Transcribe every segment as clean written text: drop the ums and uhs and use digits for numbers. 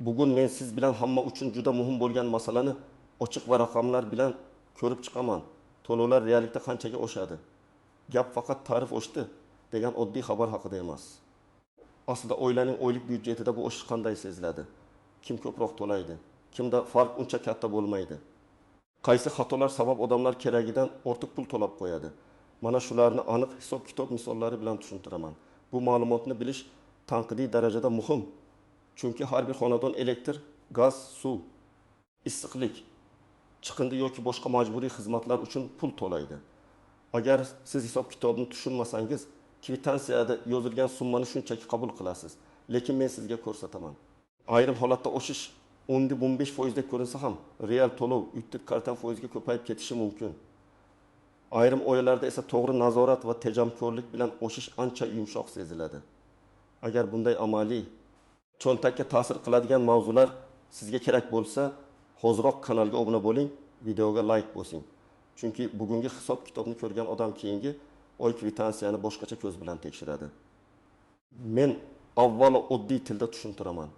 Bugun men siz bilan hamma uchun juda muhim bo'lgan masalani ochiq va raqamlar bilan ko'rib chiqaman. To'lovlar reallikda qanchaga oshadi? Gap faqat tarif oshdi degan oddiy xabar haqida emas. Aslida oilaning oylik byudjetida bu oshish qanday seziladi? Kim ko'proq to'laydi? Kimda farq uncha katta bo'lmaydi? Qaysi xatolar sabab odamlar keragidan ortiq pul to'lab qo'yadi? Mana shularni aniq hisob-kitob misollari bilan tushuntiraman. Bu ma'lumotni bilish tanqidiy darajada muhim. Chunki har bir xonadon elektr, gaz, suv, issiqlik, chiqindi yoki boshqa majburiy xizmatlar uchun pul to'laydi. Agar siz hisob-kitobni tushunmasangiz, kvitansiyada yozilgan summani shunchaki qabul qilasiz. Lekin men sizga ko'rsataman. Ayrim holatda oshish 10-15% deb ko'rinsa ham, real to'lov 3-40 foizga ko'payib ketishi mumkin. Ayrim oilalarda esa to'g'ri nazorat va tejamkorlik bilan oshish ancha yumshoq seziladi. Agar bunday amaliy cho'ntakka ta'sir qiladigan mavzular sizga kerak bo'lsa, hozirroq kanalga obuna bo'ling, videoga like bosing. Chunki bugungi hisob-kitobni ko'rgan odam keyingi oy kvitansiyani boshqacha ko'z bilan tekshiradi. Men avvalo oddiy tilda tushuntiraman.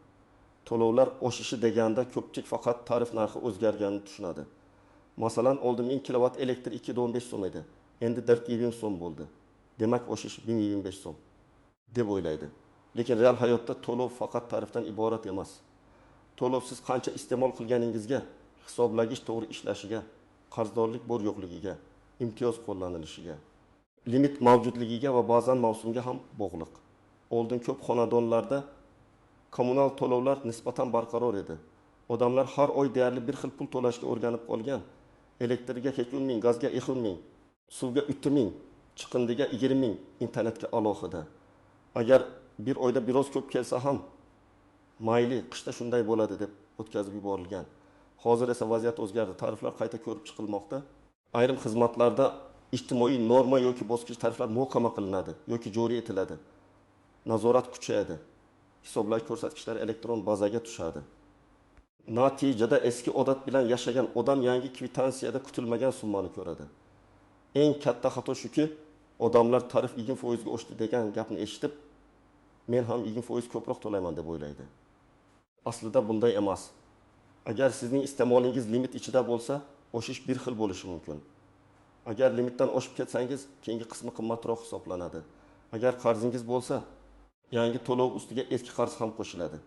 To'lovlar oshishi deganda ko'pchilik faqat tarif narxi o'zgarganini tushunadi. Masalan, oldin 1000 kilovat elektr 215 so'm edi. Endi 420 so'm bo'ldi. Demak, oshish 1025 so'm deb o'ylaydi. Lekin real hayotda to'lov faqat tarifdan iborat emas. To'lov siz qancha iste'mol qilganingizga, hisoblagich to'g'ri ishlashiga, qarzdorlik bor yo'qligiga, imtiyoz qo'llanilishiga, limit mavjudligiga va ba'zan mavsumga ham bog'liq. Oldin ko'p xonadonlarda kommunal to'lovlar nisbatan barqaror edi. Odamlar har oy deyarli bir xil pul to'lashga o'rganib qolgan. Elektrga 20 ming, gazga 20 ming, suvga 3 ming, chiqindiga 20 ming, internetga alohida. Agar bir oyda biroz ko'p kelsa ham, mayli, qishda shunday bo'ladi deb o'tkazib yuborilgan. Hozir esa vaziyat o'zgardi. Tariflar qayta ko'rib chiqilmoqda. Ayrim xizmatlarda ijtimoiy norma yoki bosqich tariflar muhokama qilinadi yoki joriy etiladi. Nazorat kuchayadi. Hisoblagich ko'rsatkichlari elektron bazaga tushadi. Natijada eski odat bilan yashagan odam yangi kvitansiyada kutilmagan summani ko'radi. Eng katta xato shuki, odamlar tarif 20% ga oshdi degan gapni eshitib, men ham 20% ko'proq to'layman deb o'ylaydi. Aslida bunday emas. Agar sizning iste'molingiz limit ichida bo'lsa, oshish bir xil bo'lishi mumkin. Agar limitdan oshib ketsangiz, keyingi qismi qimmatroq hisoblanadi. Agar qarzingiz bo'lsa, yangi to'lov ustiga eski qarz ham qo'shiladi.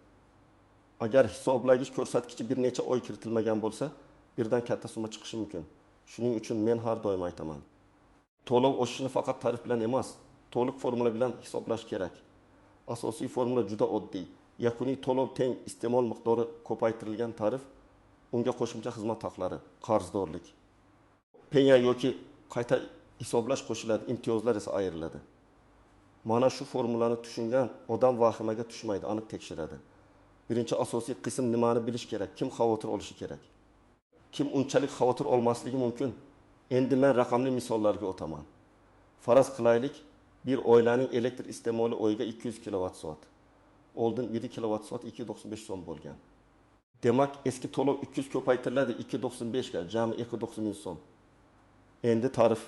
Agar hisoblagich ko'rsatkichi bir necha oy kiritilmagan bo'lsa, birdan katta summa chiqishi mumkin. Shuning uchun men har doim aytaman. To'lov oshishini faqat tarif bilan emas, to'liq formula bilan hisoblash kerak. Asosiy formula juda oddiy. Yakuniy to'lov teng iste'mol miqdori ko'paytirilgan tarif, unga qo'shimcha xizmat haqlari, qarzdorlik, penya yoki qayta hisoblash qo'shiladi, imtiyozlar esa ayriladi. Mana shu formulani tushungan odam vahimaga tushmaydi, aniq tekshiradi. Birinchi asosiy qism nimani bilish kerak, kim xavotir olishi kerak. Kim unchalik xavotir olmasligi mumkin? Endi men raqamli misollarga o'taman. Faraz qilaylik, bir oilaning elektr iste'moli oyiga 200 kilovatt-soat. Oldin 1 kilovatt-soat 295 so'm bo'lgan. Demak, eski to'lov 300 ko'paytiriladi 295 ga, jami 290 ming so'm. Endi tarif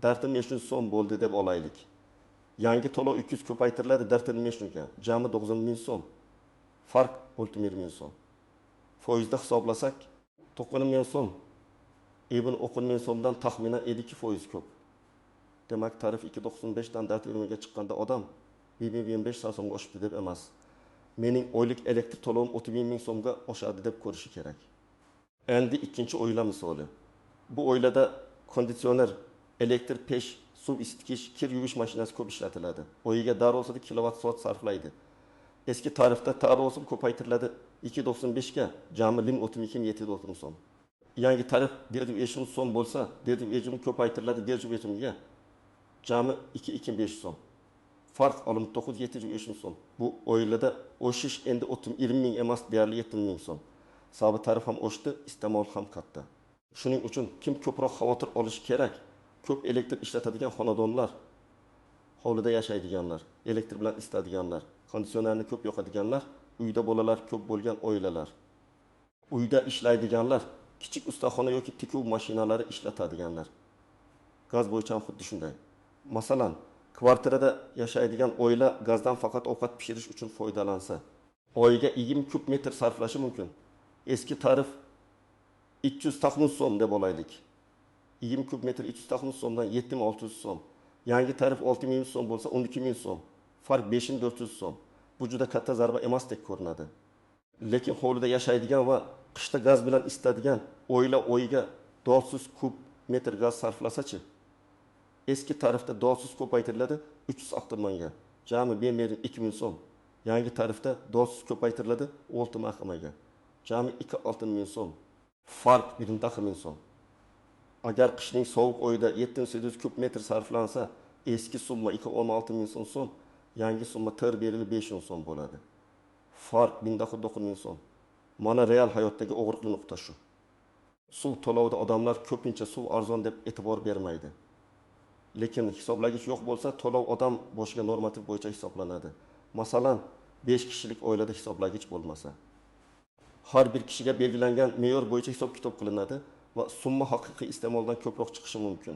4500 so'm bo'ldi deb olaylik. Yangi to'lov 200 ko'paytiriladi 4500 ga, jami 90 ming so'm. Farq 20 ming so'm. Foizda hisoblasak 90 ming so'm. Ibn 10 ming so'mdan taxminan 52% ko'p. Demak, tarif 295 dan 420 ga chiqqanda odam 25 so'mga oshibdi deb emas. Mening oylik elektr to'lovim 30 ming so'mga oshadi deb ko'rishi kerak. Endi ikkinchi oila misoli. Bu oilada konditsioner, elektr pesh, suv isitish, kir yuvish mashinasi ko'p ishlatiladi. Oyiga darosida kilovatt-soat sarflaydi. Eski tarifda tarifim ko'paytiriladi 295 ga, jami lim 32 so'm. Yangi tarif 120 so'm bo'lsa, 120 ko'paytiriladi 120 ga, jami 225 so'm. Farq 9 so'm. Bu oilada oshish endi 20 ming emas, deyarli 70 ming so'm. Sababi tarif ham oshdi, iste'mol ham katta. Shuning uchun kim ko'proq xavotir olishi kerak? Ko'p elektr ishlatadigan xonadonlar, hovlida yashaydiganlar, elektr bilan isitadiganlar, konditsionerni ko'p yoqadiganlar, uyda bolalar ko'p bo'lgan oilalar, uyda ishlaydiganlar, kichik ustaxona yoki tikuv mashinalari ishlatadiganlar. Gaz bo'yicha ham xuddi shunday. Masalan, kvartirada yashaydigan oila gazdan faqat ovqat pishirish uchun foydalansa, Oyga 20 kub metr sarflashi mumkin. Eski tarif 300 taxmin so'm deb olaylik. 20 kub metr 300 taxmin so'mdan 7600 so'm. Yangi tarif 6000 so'm bo'lsa 12000 so'm. Farq 5400 so'm. Bu juda katta zarba emasdek ko'rinadi. Lekin hovlida yashaydigan va qishda gaz bilan isitadigan oyga dolsiz kub metr gaz sarflasachi, eski tarifda dolsiz ko'paytiriladi 300 aqtirmonga, jami bemerin 2000 so'm. Yangi tarifda dolsiz ko'paytiriladi 6 mahkamaga, jami 2-6000 so'm. Farq 1000 so'm. Agar qishning sovuq oyida 7800 kub metr sarflansa, eski summa 2-16000 so'm, yangi summa berilib 500 so'm bo'ladi. Farq 1000 so'm. Mana real hayotdagi og'riqli nuqta shu. Suv to'lovida odamlar ko'pincha suv arzon deb e'tibor bermaydi. Lekin hisoblagich yo'q bo'lsa, to'lov odam boshiga normativ bo'yicha hisoblanadi. Masalan, 5 kishilik oilada hisoblagich bo'lmasa, har bir kishiga belgilangan me'yor bo'yicha hisob-kitob qilinadi va summa haqiqiy iste'moldan ko'proq chiqishi mumkin.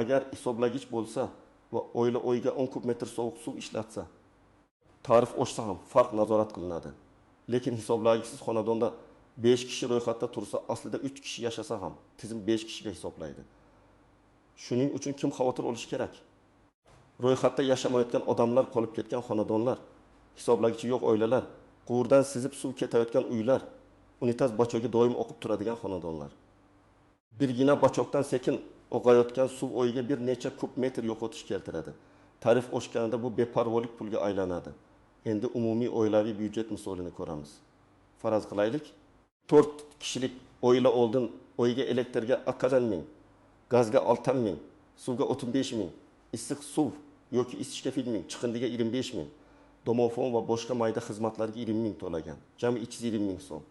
Agar hisoblagich bo'lsa va oyga 10 kub metr sovuq suv ishlatsa, tarif oshsa ham farq nazorat qilinadi. Lekin hisoblagichsiz xonadonda 5 kishi ro'yxatda tursa, aslida 3 kishi yashasa ham tizim 5 kishiga hisoblaydi. Shuning uchun kim xavotir olishi kerak? Ro'yxatda yashamayotgan odamlar, qolib ketgan xonadonlar, hisoblagichi yo'q oilalar, quvurdan sizib suv ketayotgan uylar, unitaz bachogi doim oqib turadigan xonadonlar. Birgina bachokdan sekin oqayotgan suv oyga bir necha kub metr yo'qotish keltiradi. Tarif oshganida bu beparvolik pulga aylanadi. Endi umumiy oilaviy byudjet misolini ko'ramiz. Faraz qilaylik, 4 kishilik oila oldin oyga elektrga 40 ming, gazga 6 ming, suvga 35 ming, issiq suv yoki isitishga 1 ming, chiqindiga 25 ming, domofon va boshqa mayda xizmatlarga 20 ming to'lagan. Jami 220 ming so'm.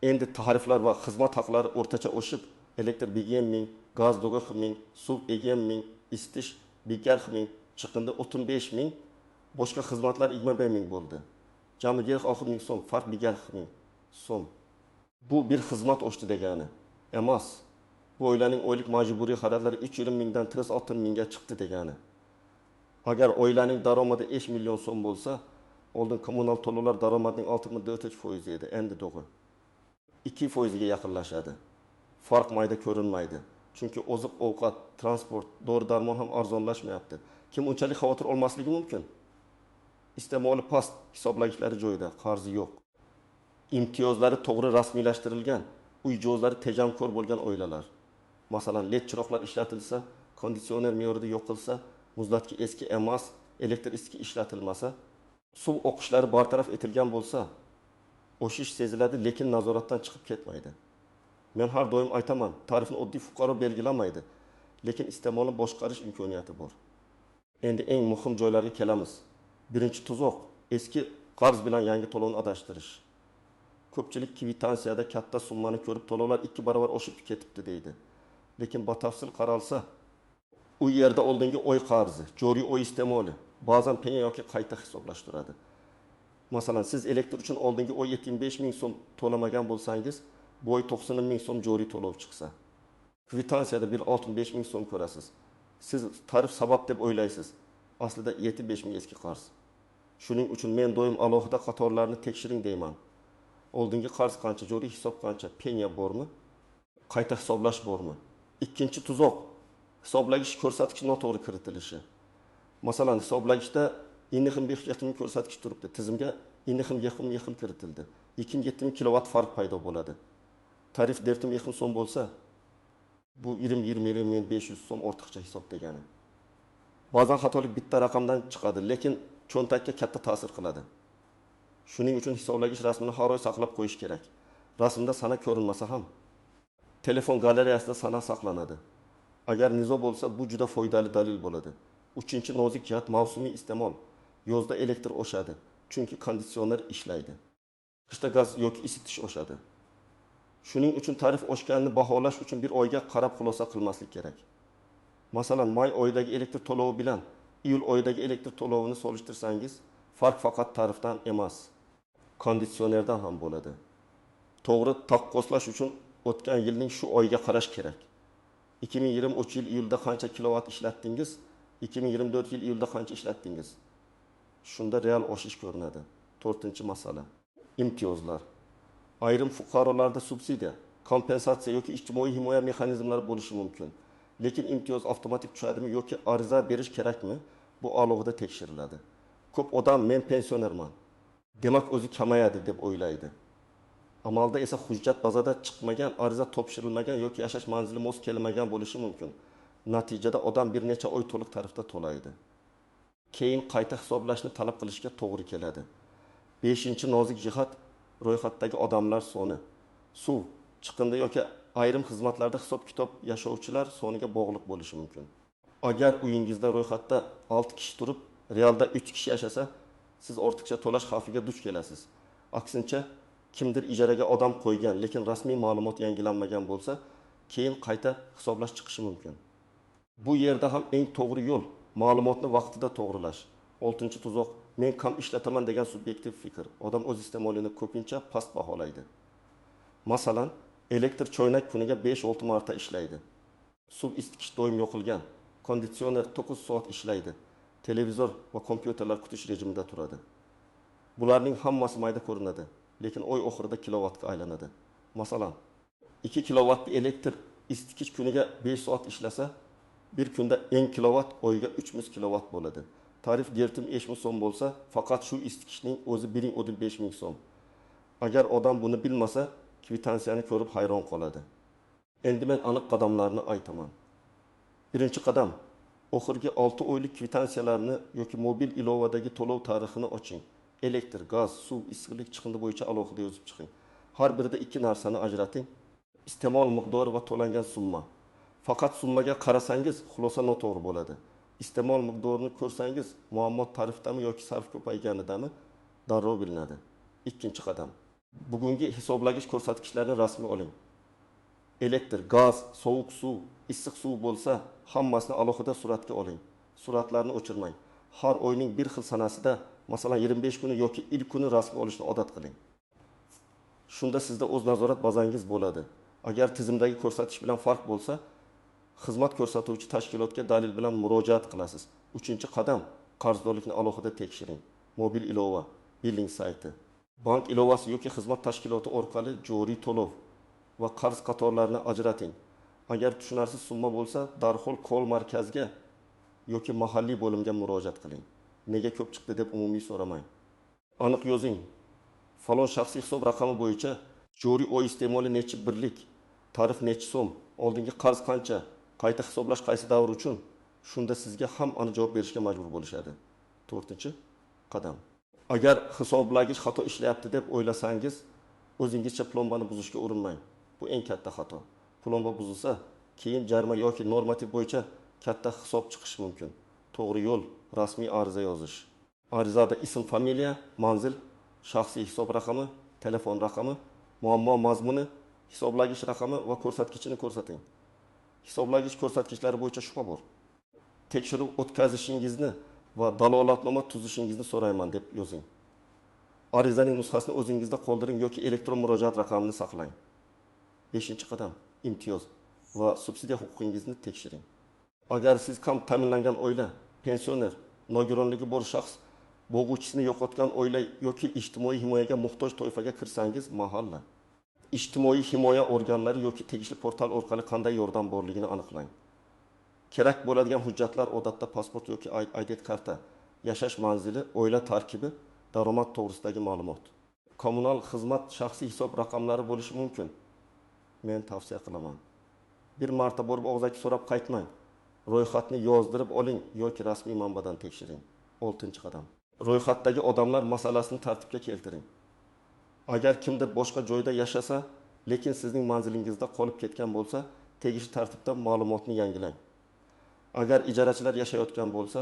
Endi tariflar va xizmat haqlari o'rtacha oshib, elektr 1 ming, gaz 9 ming, suv 2 ming, isitish 1 ming, chiqindi 35 ming, boshqa xizmatlar 25 ming bo'ldi. Jami 6 ming so'm, farq 1 ming so'm. Bu bir xizmat oshdi degani emas. Bu oilaning oylik majburiy xarajatlari 3,5 mingdan 36 mingga chiqdi degani. Agar oilaning daromadi 5 million so'm bo'lsa, oldin kommunal to'lovlar daromadining 6,4% edi, endi 2% ga yaqinlashadi. Farq mayda ko'rinmaydi. Chunki oziq-ovqat, transport, dori-darmon ham arzonlashmayapti. Kim unchalik xavotir olmasligi mumkin? Iste'moli past, hisoblagichlari joyida, qarzi yo'q. Imtiyozlari to'g'ri rasmiylashtirilgan, uy jo'zlari tejamkor bo'lgan oilalar. Masalan, led chiroqlar ishlatilsa, konditsioner me'yorida yo'qilsa, muzlatgich eski emas, elektr iski ishlatilmasa, suv oqishlari bartaraf etilgan bo'lsa, o'shish seziladi, lekin nazoratdan chiqib ketmaydi. Men har doim aytaman, tarifni oddiy fuqaro belgilamaydi, lekin iste'molni boshqarish imkoniyati bor. Endi eng muhim joylarga kelamiz. Birinchi tuzoq, eski qarz bilan yangi to'lovni adashtirish. Ko'pchilik kvitansiyada katta summani ko'rib, to'lovlar 2 barobar oshib ketibdi deydi. Lekin batafsil qaralsa, u yerda oldingi oy qarzi, joriy oy iste'moli, ba'zan penya yoki qayta hisoblashtiradi. Masalan, siz elektr uchun oldingi oy 75 ming so'm to'lamagan bo'lsangiz, bu oy 90 ming so'm joriy to'lov chiqsa, kvitansiyada bir 65 ming so'm ko'rasiz. Siz tarif sabab deb o'ylaysiz. Aslida 75 ming eski qarz. Shuning uchun men doim alohida qatorlarni tekshiring deyman. Oldingi qarz qancha, joriy hisob qancha, penya bormi? Qayta hisoblash bormi? Ikkinchi tuzoq, hisoblagich ko'rsatkichi noto'g'ri kiritilishi. Masalan, hisoblagichda inixim yexim ko'rsatkich turibdi. Tizimga inixim yexim kiritildi. 2-7 kilovat farq paydo bo'ladi. Tarif dertim yexim so'm bo'lsa, bu 20-500 so'm ortiqcha hisob degani. Ba'zan xatolik bitta raqamdan chiqadi, lekin cho'ntakka katta ta'sir qiladi. Shuning uchun hisoblagich rasmini har oy saqlab qo'yish kerak. Rasmda sana ko'rinmasa ham telefon galereyasida sana saqlanadi. Agar nizo bo'lsa, bu juda foydali dalil bo'ladi. Uchinchi nozik jihat mavsumiy iste'mol. Yozda elektr oshadi, chunki konditsioner ishlaydi. Qishda gaz yoki isitish oshadi. Shuning uchun tarif oshganini baholash uchun bir oyga qarab xulosa qilmaslik kerak. Masalan, may oyidagi elektr to'lovi bilan iyul oyidagi elektr to'lovini solishtirsangiz, farq faqat tarifdan emas, konditsionerdan ham bo'ladi. To'g'ri taqqoslash uchun o'tgan yilning shu oyiga qarash kerak. 2023 yil iyulda qancha kilovat ishlatdingiz, 2024 yil iyulda qancha ishlatdingiz? Shunda real oshish ko'rinadi. To'rtinchi masala. Imtiyozlar. Ayrim fuqarolarda subsidiya, kompensatsiya yoki ijtimoiy himoya mexanizmlari bo'lishi mumkin. Lekin imtiyoz avtomatik tushadimi yoki ariza berish kerakmi? Bu alohida tekshiriladi. Ko'p odam men pensionerman, demak o'zi kamayadi deb o'ylaydi. Amalda esa hujjat bazada chiqmagan, ariza topshirilmagan yoki yashash manzili mos kelmagan bo'lishi mumkin. Natijada odam bir necha oy to'liq tarifda to'laydi. Keyin qayta hisoblashni talab qilishga to'g'ri keladi. 5-nozik jihat ro'yxatdagi odamlar soni. Suv, chiqindi yoki ayrim xizmatlarda hisob-kitob yashovchilar soniga bog'liq bo'lishi mumkin. Agar uyingizda ro'yxatda 6 kishi turib, realda 3 kishi yashasa, siz ortiqcha to'lash xavfiga duch kelasiz. Aksincha, kimdir ijaraga odam qo'ygan, lekin rasmiy ma'lumot yangilanmagan bo'lsa, keyin qayta hisoblash chiqishi mumkin. Bu yerda ham eng to'g'ri yo'l ma'lumotni vaqtida to'g'rilash. 6-tuzoq, men kam ishlataman degan subyektiv fikr. Odam o'z iste'molini ko'pincha past baholaydi. Masalan, elektr choynak kuniga 5-6 marta ishlaydi. Suv isitish doim yo'qilgan. Konditsioner 9 soat ishlaydi. Televizor va kompyuterlar kutish rejimida turadi. Bularning hammasi mayda ko'rinadi, lekin oy oxirida kilovatga aylanadi. Masalan, 2 kilovat elektr isitish kuniga 5 soat ishlasa, bir kunda 1 kilovat oyga 300 kilovat bo'ladi. Tarif dertim 5000 so'm bo'lsa, faqat shu isitishning o'zi 5000 so'm. Agar odam buni bilmasa, kvitansiyani ko'rib hayron qoladi. Endi men aniq qadamlarni aytaman. Birinchi qadam, oxirgi 6 oylik kvitansiyalarni yoki mobil ilovadagi to'lov tarixini oching. Elektr, gaz, suv, issiqlik chiqindi bo'yicha alohida yozib chiqing. Har birida 2 narsani ajrating. Iste'mol miqdori va to'langan summa. Faqat summaga qarasangiz, xulosa noto'g'ri bo'ladi. Iste'mol miqdorini ko'rsangiz, muammo tarifdami yoki sarf ko'payganidami darrov bilinadi. Ikkinchi qadam. Bugungi hisoblagich ko'rsatkichlarini rasmiy oling. Elektr, gaz, sovuq suv, issiq suv bo'lsa, hammasini alohida suratga oling. Suratlarni o'chirmang. Har oyning bir xil sanasida, masalan 25 kuni yoki ilk kuni rasmiy olishni odat qiling. Shunda sizda o'z nazorat bazangiz bo'ladi. Agar tizimdagi ko'rsatish bilan farq bo'lsa, xizmat ko'rsatuvchi tashkilotga dalil bilan murojaat qilasiz. 3-qadam, qarzdorlikni alohida tekshiring. Mobil ilova, billing sayti, bank ilovasi yoki xizmat tashkiloti orqali joriy to'lov va qarz qatorlarini ajrating. Agar tushunarsiz summa bo'lsa, darhol kol markazga yoki mahalliy bo'limga murojaat qiling. Nega ko'p chiqdi deb umumiy so'ramang. Aniq yozing. Falon shaxsiy hisob raqami bo'yicha joriy oy iste'moli necha birlik, tarif necha so'm, oldingi qarz qancha, qayta hisoblash qaysi davr uchun, shunda sizga ham aniq javob berishga majbur bo'lishadi. 4-qadam. Agar hisoblagich xato ishlayapti deb o'ylasangiz, o'zingizcha plombani buzishga urinmang. Bu eng katta xato. Plomba buzilsa, keyin jarima yoki normativ bo'yicha katta hisob chiqishi mumkin. To'g'ri yo'l rasmiy ariza yozish. Arizada ism, familiya, manzil, shaxsiy hisob raqami, telefon raqami, muammo mazmuni, hisoblagich raqami va ko'rsatkichini ko'rsating. Hisoblagich ko'rsatkichlari bo'yicha shubha bor. Tekshiruv o'tkazishingizni va dalolatnoma tuzishingizni so'rayman deb yozing. Arizaning nusxasini o'zingizda qoldiring yoki elektron murojaat raqamini saqlang. 5-qadam, imtiyoz va subsidiya huquqingizni tekshiring. Agar siz kam ta'minlangan oila, pensioner, nogironligi bor shaxs, bo'g'uvchisini yo'qotgan oila yoki ijtimoiy himoyaga muhtoj toifaga kirsangiz, mahalla ijtimoiy himoya organlari yoki tegishli portal orqali qanday yordam borligini aniqlang. Kerak bo'ladigan hujjatlar odatda pasport yoki ID karta, yashash manzili, oila tarkibi, daromad to'g'risidagi ma'lumot. Kommunal xizmat shaxsiy hisob raqamlari bo'lishi mumkin. Men tavsiya qilaman. Bir marta borib og'zaki so'rab qaytmang. Ro'yxatni yozdirib oling yoki rasmiy manbadan tekshiring. 6-qadam. Ro'yxatdagi odamlar masalasini tartibga keltiring. Agar kimdir boshqa joyda yashasa, lekin sizning manzilingizda qolib ketgan bo'lsa, tegishli tartibda ma'lumotni yangilang. Agar ijarachilar yashayotgan bo'lsa,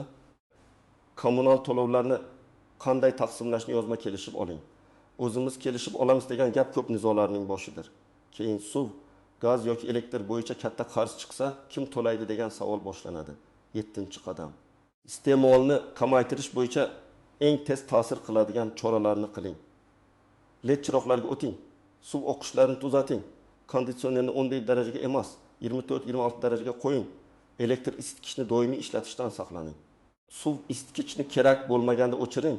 kommunal to'lovlarni qanday taqsimlashni yozma kelishib oling. O'zimiz kelishib olamiz degan gap ko'p nizolarning boshidir. Keyin suv, gaz yoki elektr bo'yicha katta qarz chiqsa, kim to'laydi degan savol boshlanadi. 7-qadam. Iste'molni kamaytirish bo'yicha eng tez ta'sir qiladigan choralarni qiling. LED chiroqlarga o'ting, suv oqishlarini tuzating, konditsionerni 11 darajaga emas, 24-26 darajaga qo'ying. Elektr isitgichni doimiy ishlatishdan saqlaning. Suv isitgichni kerak bo'lmaganda o'chiring.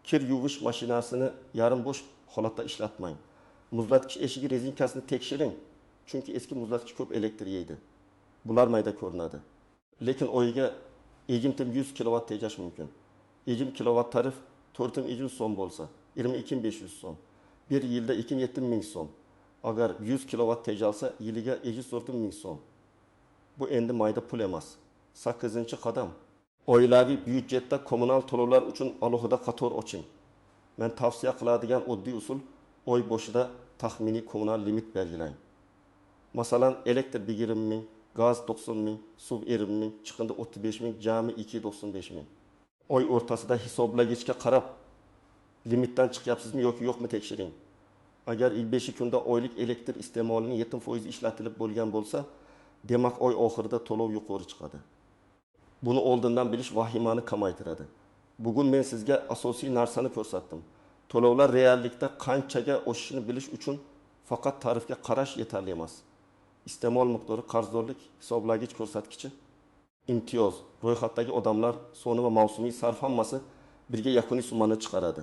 Kir yuvish mashinasini yarim bo'sh holatda ishlatmang. Muzlatgich eshigi rezinkasini tekshiring. Chunki eski muzlatgich ko'p elektr yeydi. Bular mayda ko'rinadi. Lekin oyiga egimtim 100 kilovat tejash mumkin. Egim kilovat tarif 4200 so'm bo'lsa, 22500 so'm. Bir yilda 27000 so'm. Agar 100 kilovat tejalsa, yiliga 24000 so'm. Bu endi mayda pul emas. 8-qadam. Oilaviy byudjetda kommunal to'lovlar uchun alohida qator oching. Men tavsiya qiladigan oddiy usul oy boshida taxminiy kommunal limit belgilang. Masalan, elektr 20 ming, gaz 90 ming, suv 20 ming, chiqindi 35 ming, jami 295 ming. Oy o'rtasida hisoblagichga qarab limitdan chiqyapsizmi yoki yo'qmi tekshiring. Agar 5 kunda oylik elektr iste'molining 70% ishlatilib bo'lgan bo'lsa, demak oy oxirida to'lov yuqori chiqadi. Buni oldindan bilish vahimani kamaytiradi. Bugun men sizga asosiy narsani ko'rsatdim. To'lovlar reallikda qanchaga oshishini bilish uchun faqat tarifga qarash yetarli emas. Iste'mol miqdori, qarzdorlik hisoblagich ko'rsatkichi, imtiyoz, ro'yxatdagi odamlar soni va mavsumiy sarf hammasi birga yakuniy summani chiqaradi.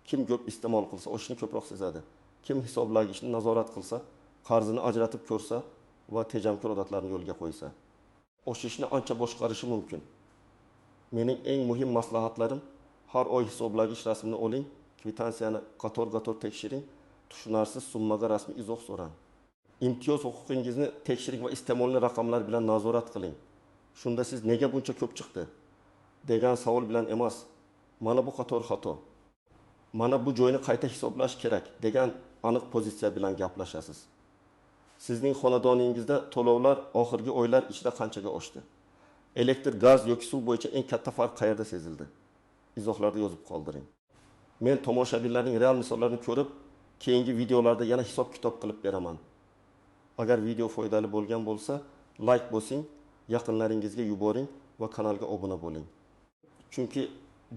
Kim ko'p iste'mol qilsa, oshishni ko'proq sezadi. Kim hisoblagichni nazorat qilsa, qarzini ajratib ko'rsa va tejamkor odatlarni yo'lga qo'ysa, oshishni ancha boshqarishi mumkin. Mening eng muhim maslahatlarim: har oy hisoblagich rasmini oling, kvitansiyani qator-qator tekshiring, tushunarsiz summaga rasmiy izoh so'rang. Imtiyoz huquqingizni tekshiring va iste'molni raqamlar bilan nazorat qiling. Shunda siz nega buncha ko'p chiqdi degan savol bilan emas, mana bu qator xato, mana bu joyni qayta hisoblash kerak degan aniq pozitsiya bilan gaplashasiz. Sizning xonadoningizda to'lovlar oxirgi oylar ichida qanchaga oshdi? Elektr, gaz yoki suv bo'yicha eng katta farq qayerda sezildi? Izohlarda yozib qoldiring. Men tomoshabinlarning real misollarini ko'rib, keyingi videolarda yana hisob-kitob qilib beraman. Agar video foydali bo'lgan bo'lsa, like bosing, yaqinlaringizga yuboring va kanalga obuna bo'ling. Chunki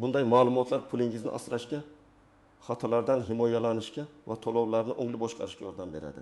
bunday ma'lumotlar pulingizni asrashga, xatolardan himoyalanishga va to'lovlarni o'ngli boshqarishga yordam beradi.